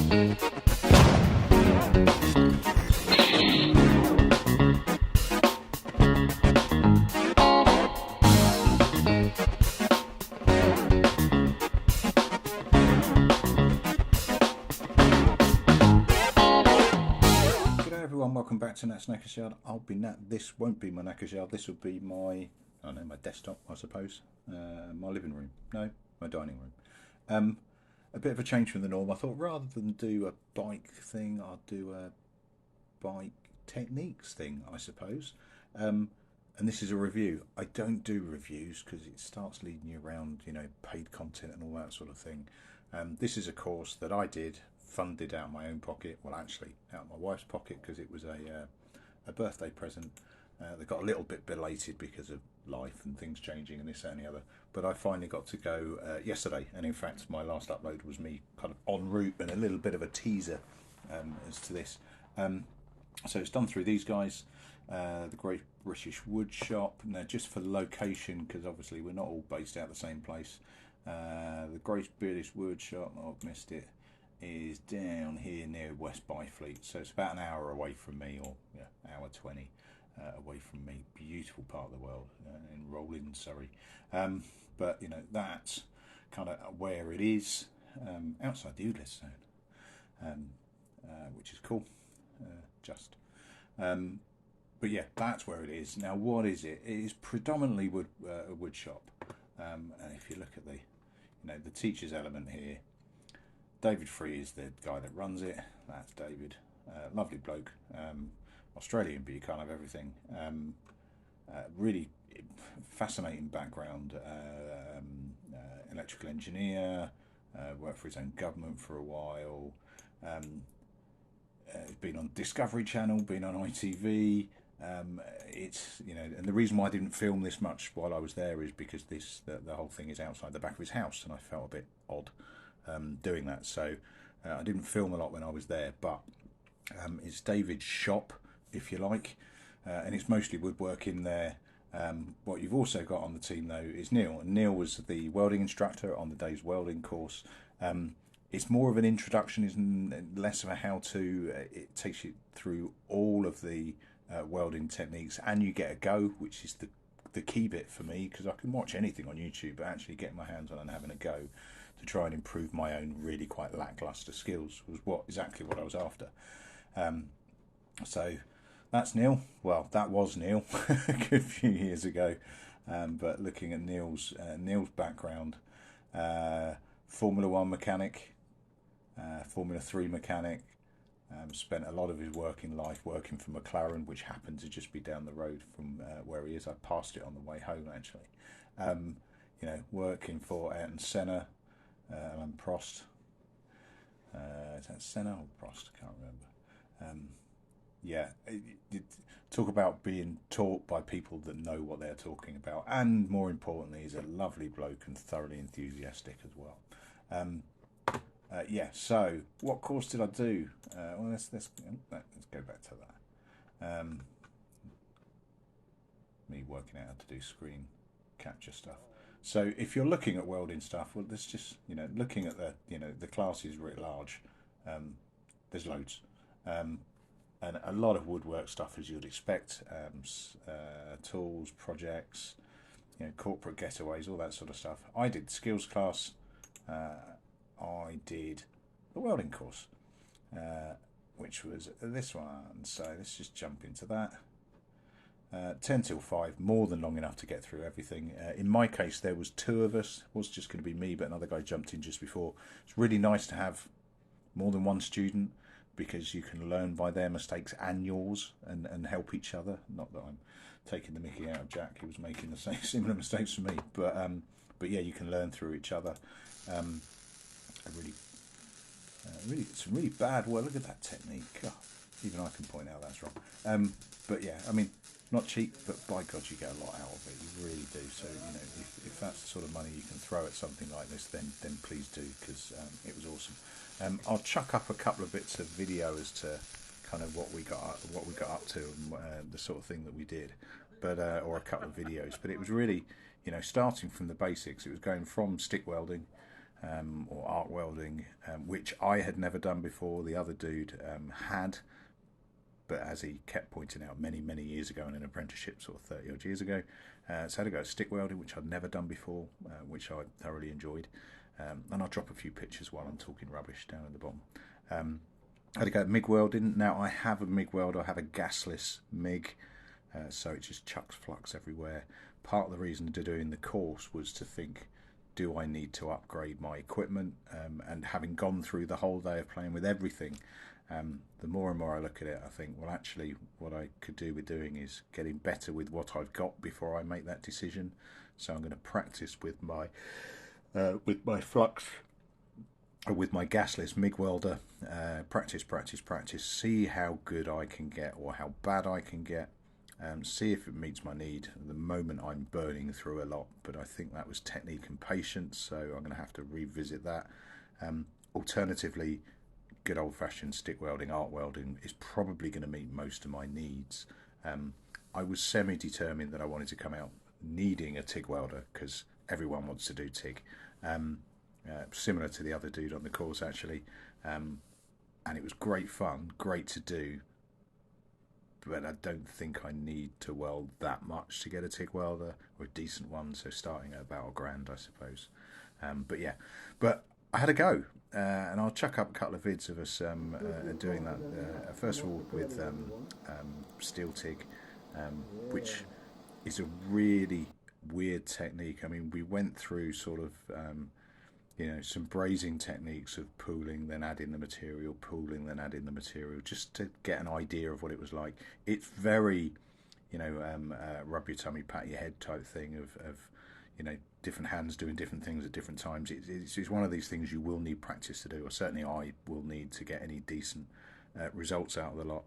Welcome back to Nat's Knackers Yard. I'll be Nat. This won't be my Knackers Yard. This will be my, I don't know, my desktop, I suppose. My living room. No, my dining room. A bit of a change from the norm. I thought rather than do a bike thing, I'll do a bike techniques thing, I suppose. And this is a review. I don't do reviews because it starts leading you around, you know, paid content and all that sort of thing. This is a course that I did, funded out of my own pocket. Well, actually, out of my wife's pocket because it was a birthday present that got a little bit belated because of life and things changing and this, that and the other. But I finally got to go yesterday, and in fact, my last upload was me kind of en route and a little bit of a teaser as to this. So it's done through these guys, the Great British Woodshop. Now, just for location, because obviously we're not all based out the same place. The Great British Woodshop, I've missed it, is down here near West Byfleet, so it's about an hour away from me, or hour 20 away from me. Beautiful part of the world, in Welding, Surrey. But you know, that's kind of where it is, outside the Oudlis zone, which is cool. But yeah, that's where it is. Now, what is it? It is predominantly a wood shop, and if you look at the teacher's element here, David Free is the guy that runs it. That's David, lovely bloke, Australian, but you can't have everything. Really fascinating background, electrical engineer, worked for his own government for a while. He's been on Discovery Channel, been on ITV. It's, you know, and the reason why I didn't film this much while I was there is because the whole thing is outside the back of his house, and I felt a bit odd doing that. So I didn't film a lot when I was there, but it's David's shop, if you like, and it's mostly woodworking there. What you've also got on the team though is Neil, and Neil was the welding instructor on the day's welding course. It's more of an introduction, is less of a how-to. It takes you through all of the welding techniques, and you get a go, which is the key bit for me, because I can watch anything on YouTube, but actually getting my hands on and having a go to try and improve my own really quite lackluster skills was exactly what I was after. So that's Neil. Well, that was Neil a good few years ago. But looking at Neil's background, Formula 1 mechanic, Formula 3 mechanic, spent a lot of his working life working for McLaren, which happened to just be down the road from where he is. I passed it on the way home, actually. You know, working for Ayrton Senna, and Prost. Is that Senna or Prost? I can't remember. Yeah, talk about being taught by people that know what they're talking about, and more importantly, he's a lovely bloke and thoroughly enthusiastic as well. Yeah. So, what course did I do? Well, let's go back to that. Me working out how to do screen capture stuff. So if you're looking at welding stuff, well, let's just, you know, looking at the classes writ large, there's loads, and a lot of woodwork stuff as you'd expect, tools, projects, you know, corporate getaways, all that sort of stuff. I did skills class. I did the welding course, which was this one. So let's just jump into that. 10 till 5, more than long enough to get through everything. In my case, there was 2 of us. It was just going to be me, but another guy jumped in just before. It's really nice to have more than one student, because you can learn by their mistakes and yours, and help each other. Not that I'm taking the mickey out of Jack, he was making the same similar mistakes for me, but yeah, you can learn through each other. Some really bad work. Look at that technique. God, even I can point out that's wrong. But yeah, I mean, not cheap, but by God, you get a lot out of it. You really do. So, you know, if that's the sort of money you can throw at something like this, then please do, because it was awesome. I'll chuck up a couple of bits of video as to kind of what we got up to, and the sort of thing that we did, but or a couple of videos. But it was really, you know, starting from the basics. It was going from stick welding, or arc welding, which I had never done before. The other dude had, but as he kept pointing out many years ago in an apprenticeship, sort of 30 odd years ago, so I had to go stick welding, which I'd never done before, which I thoroughly enjoyed. And I'll drop a few pictures while I'm talking rubbish down at the bottom. I had to go MIG welding. Now I have a MIG welder, I have a gasless MIG, so it just chucks flux everywhere. Part of the reason to doing the course was to think, do I need to upgrade my equipment? And having gone through the whole day of playing with everything, the more and more I look at it, I think, well, actually, what I could do with doing is getting better with what I've got before I make that decision. So I'm going to practice with my flux, with my gasless MIG welder. Practice, see how good I can get or how bad I can get. See if it meets my need. At the moment I'm burning through a lot, but I think that was technique and patience, so I'm going to have to revisit that. Alternatively, good old-fashioned stick welding, arc welding is probably going to meet most of my needs. I was semi-determined that I wanted to come out needing a TIG welder because everyone wants to do TIG. Similar to the other dude on the course, actually. And it was great fun, great to do, but I don't think I need to weld that much to get a TIG welder, or a decent one, so starting at about £1,000, I suppose. But yeah, but I had a go, and I'll chuck up a couple of vids of us doing that. First of all with steel TIG, which is a really weird technique. I mean, we went through sort of some brazing techniques of pooling, then adding the material, pooling, then adding the material, just to get an idea of what it was like. It's very, rub your tummy, pat your head type thing of different hands doing different things at different times. It's one of these things you will need practice to do, or certainly I will need to get any decent results out of the lot.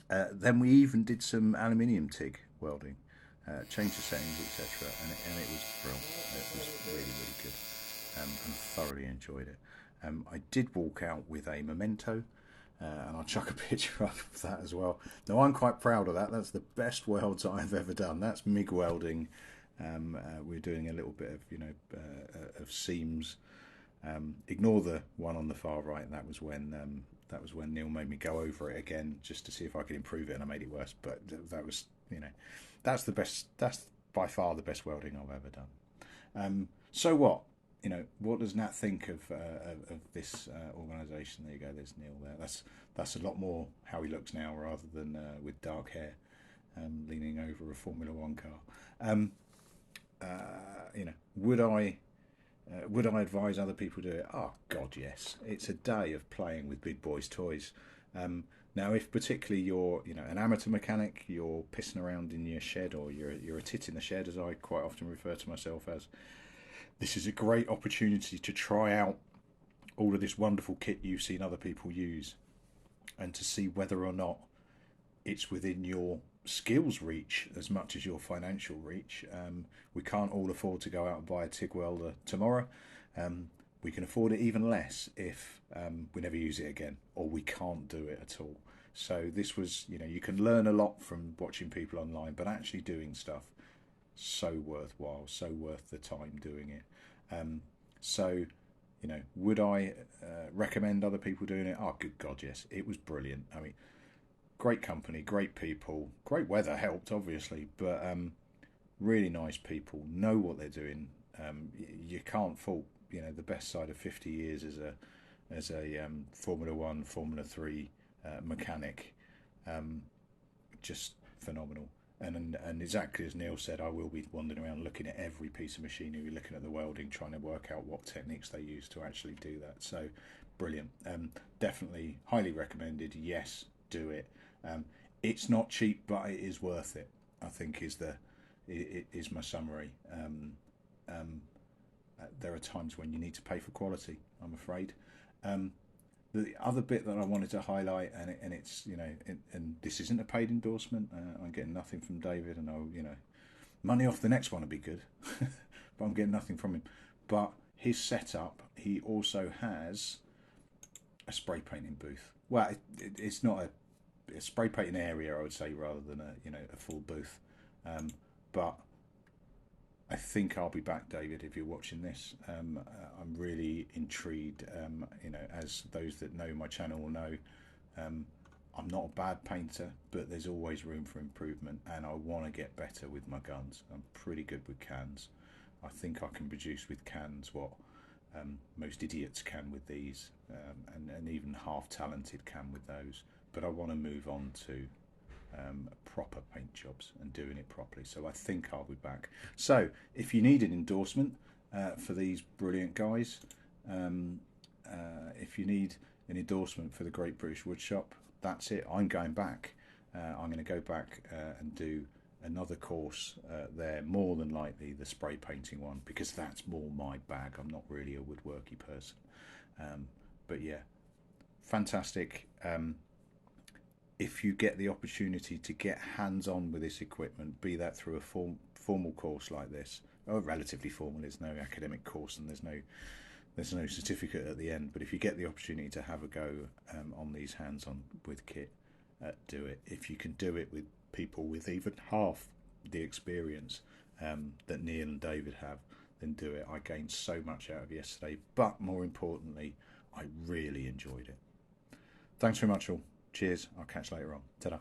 Then we even did some aluminium TIG welding, changed the settings, etc., and it was brilliant. It was really good. And thoroughly enjoyed it. I did walk out with a memento, and I'll chuck a picture up of that as well. Now, I'm quite proud of that. That's the best welds I've ever done. That's MIG welding. We're doing a little bit of of seams. Ignore the one on the far right. That was when Neil made me go over it again just to see if I could improve it, and I made it worse. But that was that's the best. That's by far the best welding I've ever done. So what? What does Nat think of this organisation? There you go. There's Neil there. That's a lot more how he looks now, rather than with dark hair, leaning over a Formula One car. Would I advise other people to do it? Oh God, yes. It's a day of playing with big boys' toys. Now, if particularly you're an amateur mechanic, you're pissing around in your shed, or you're a tit in the shed, as I quite often refer to myself as. This is a great opportunity to try out all of this wonderful kit you've seen other people use, and to see whether or not it's within your skills reach as much as your financial reach. We can't all afford to go out and buy a TIG welder tomorrow. We can afford it even less if we never use it again, or we can't do it at all. So this was, you can learn a lot from watching people online, but actually doing stuff, so worthwhile, so worth the time doing it. Would I recommend other people doing it? Oh, good God, yes. It was brilliant. I mean, great company, great people, great weather helped, obviously, but really nice people, know what they're doing. You can't fault, the best side of 50 years as a Formula One, Formula 3 mechanic. Just phenomenal. And exactly as Neil said, I will be wandering around looking at every piece of machinery, looking at the welding, trying to work out what techniques they use to actually do that. So, brilliant. Definitely highly recommended. Yes, do it. It's not cheap, but it is worth it, I think is my summary. There are times when you need to pay for quality, I'm afraid. The other bit that I wanted to highlight, and it's and this isn't a paid endorsement. I'm getting nothing from David, and money off the next one would be good, but I'm getting nothing from him. But his setup, he also has a spray painting booth. Well, it's not a spray painting area, I would say, rather than a full booth. But I think I'll be back, David, if you're watching this. I'm really intrigued. You know, as those that know my channel will know, um, I'm not a bad painter, but there's always room for improvement, and I want to get better with my guns. I'm pretty good with cans. I think I can produce with cans what most idiots can with these, and even half talented can with those. But I want to move on to proper paint jobs and doing it properly. So I think I'll be back. So if you need an endorsement for these brilliant guys, if you need an endorsement for the Great British Woodshop, that's it. I'm going back. I'm going to go back and do another course there, more than likely the spray painting one, because that's more my bag. I'm not really a woodworky person. But yeah, fantastic. If you get the opportunity to get hands-on with this equipment, be that through a formal course like this, or relatively formal, there's no academic course and there's no certificate at the end, but if you get the opportunity to have a go on these hands-on with kit, do it. If you can do it with people with even half the experience that Neil and David have, then do it. I gained so much out of yesterday, but more importantly, I really enjoyed it. Thanks very much all. Cheers. I'll catch you later on. Ta-da.